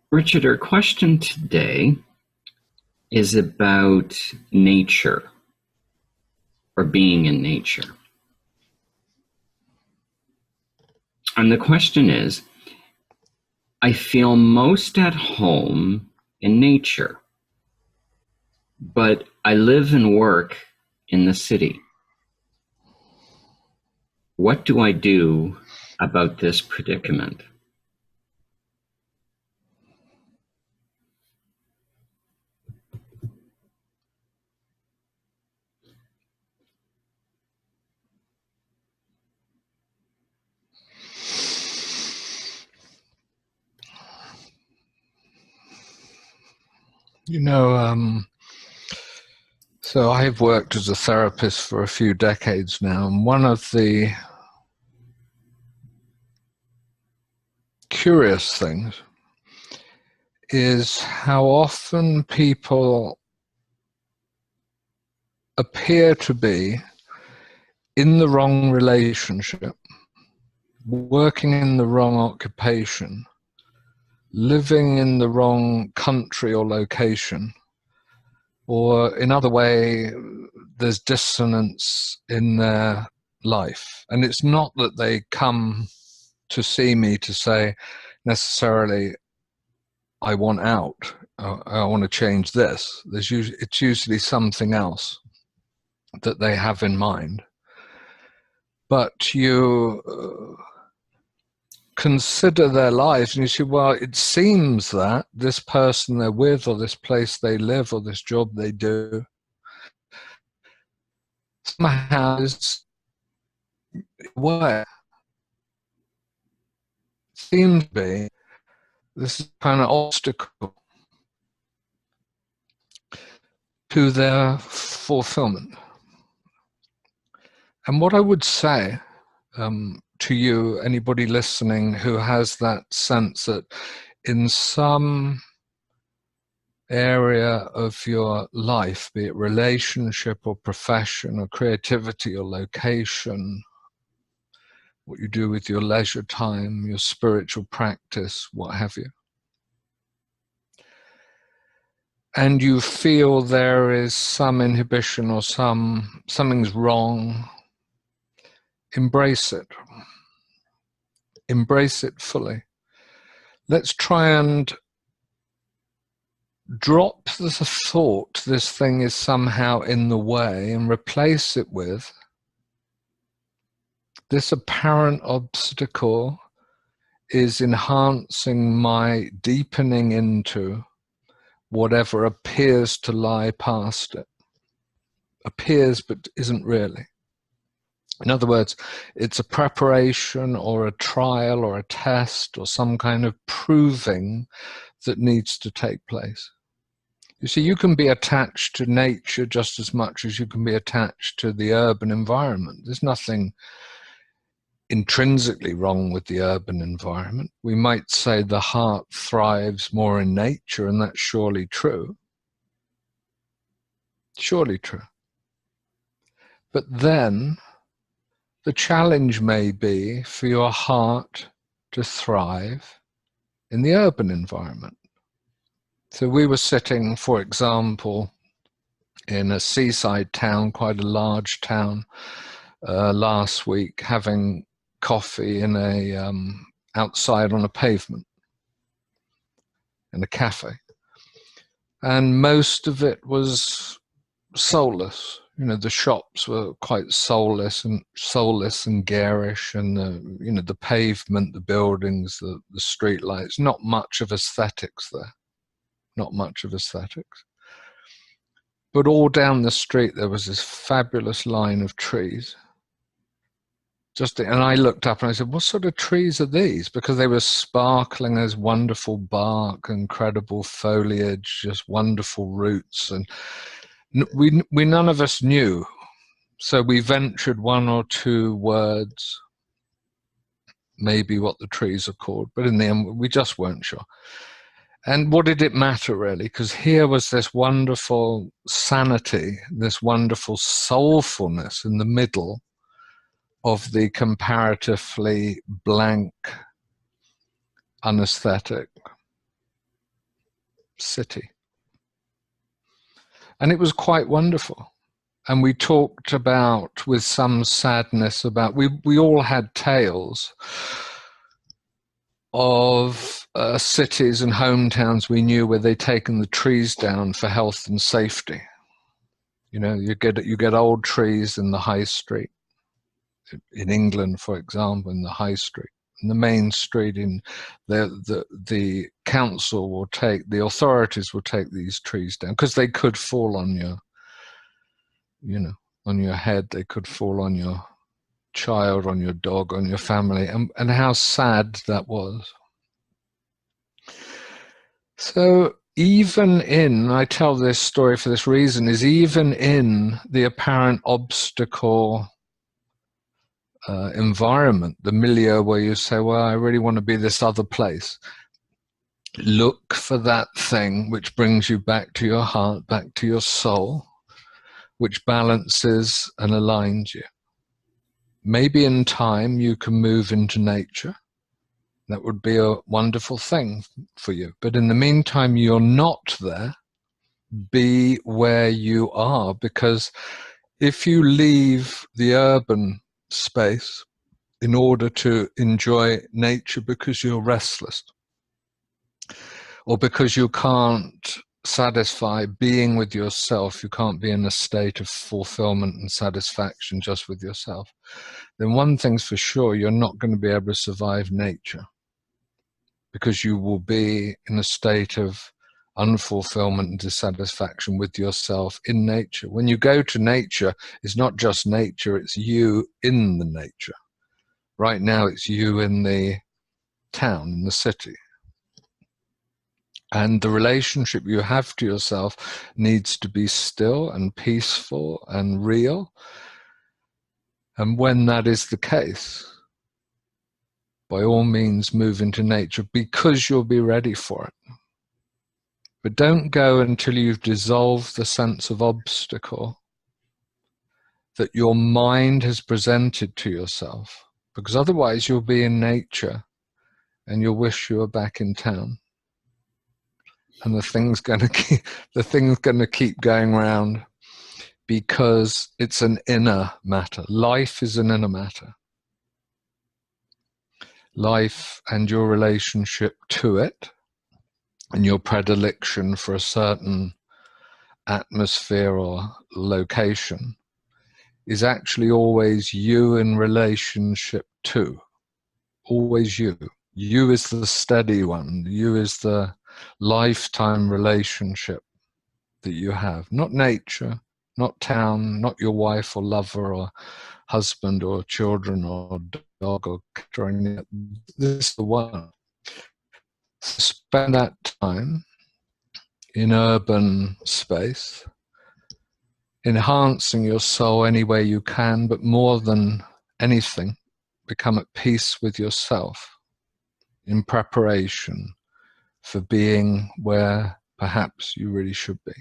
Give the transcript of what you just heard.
Richard, our question today is about nature or being in nature. And the question is, I feel most at home in nature, but I live and work in the city. What do I do about this predicament? You know, so I've worked as a therapist for a few decades now, and one of the curious things is how often people appear to be in the wrong relationship, working in the wrong occupation, living in the wrong country or location, or in other way, there's dissonance in their life. And it's not that they come to see me to say necessarily, I want out, I want to change this. It's usually something else that they have in mind. But you consider their lives and you say, well, it seems that this person they're with, or this place they live, or this job they do, somehow is where seems to be this kind of obstacle to their fulfillment. And what I would say to you, anybody listening who has that sense that in some area of your life, be it relationship or profession or creativity or location, what you do with your leisure time, your spiritual practice, what have you, and you feel there is some inhibition or something's wrong, embrace it. Embrace it fully. Let's try and drop the thought this thing is somehow in the way and replace it with this apparent obstacle is enhancing my deepening into whatever appears to lie past it. Appears but isn't really. In other words, it's a preparation or a trial or a test or some kind of proving that needs to take place. You see, you can be attached to nature just as much as you can be attached to the urban environment. There's nothing intrinsically wrong with the urban environment. We might say the heart thrives more in nature, and that's surely true. Surely true. But then the challenge may be for your heart to thrive in the urban environment. So we were sitting, for example, in a seaside town, quite a large town, last week, having coffee in a outside on a pavement in a cafe, and most of it was soulless. You know, the shops were quite soulless and garish, and the pavement, the buildings, the street lights. Not much of aesthetics there. Not much of aesthetics. But all down the street there was this fabulous line of trees. And I looked up and I said, what sort of trees are these? Because they were sparkling as wonderful bark, incredible foliage, just wonderful roots. And we none of us knew. So we ventured one or two words, maybe what the trees are called, but in the end, we just weren't sure. And what did it matter, really? Because here was this wonderful sanity, this wonderful soulfulness in the middle of the comparatively blank, unaesthetic, city. And it was quite wonderful. And we talked about, with some sadness, about, we all had tales of cities and hometowns we knew where they'd taken the trees down for health and safety. You know, you get old trees in the high street. In England, for example, in the high street, in the main street, in the council will take, the authorities will take these trees down because they could fall on your, you know, on your head. They could fall on your child, on your dog, on your family, and how sad that was. So even in, I tell this story for this reason, is even in the apparent obstacle environment, the milieu where you say, well, I really want to be this other place, look for that thing which brings you back to your heart, back to your soul, which balances and aligns you. Maybe in time you can move into nature. That would be a wonderful thing for you. But in the meantime, you're not there. Be where you are, because if you leave the urban space in order to enjoy nature because you're restless or because you can't satisfy being with yourself, you can't be in a state of fulfillment and satisfaction just with yourself, then one thing's for sure, you're not going to be able to survive nature, because you will be in a state of unfulfillment and dissatisfaction with yourself in nature. When you go to nature, it's not just nature, it's you in the nature. Right now, it's you in the town, in the city. And the relationship you have to yourself needs to be still and peaceful and real. And when that is the case, by all means, move into nature, because you'll be ready for it. But don't go until you've dissolved the sense of obstacle that your mind has presented to yourself, because otherwise you'll be in nature and you'll wish you were back in town. And the thing's going to keep going round, because it's an inner matter. Life is an inner matter. Life and your relationship to it, and your predilection for a certain atmosphere or location, is actually always you in relationship to. Always you. You is the steady one. You is the lifetime relationship that you have. Not nature, not town, not your wife or lover or husband or children or dog or cat or anything. This is the one. Spend that time in urban space, enhancing your soul any way you can, but more than anything, become at peace with yourself in preparation for being where perhaps you really should be.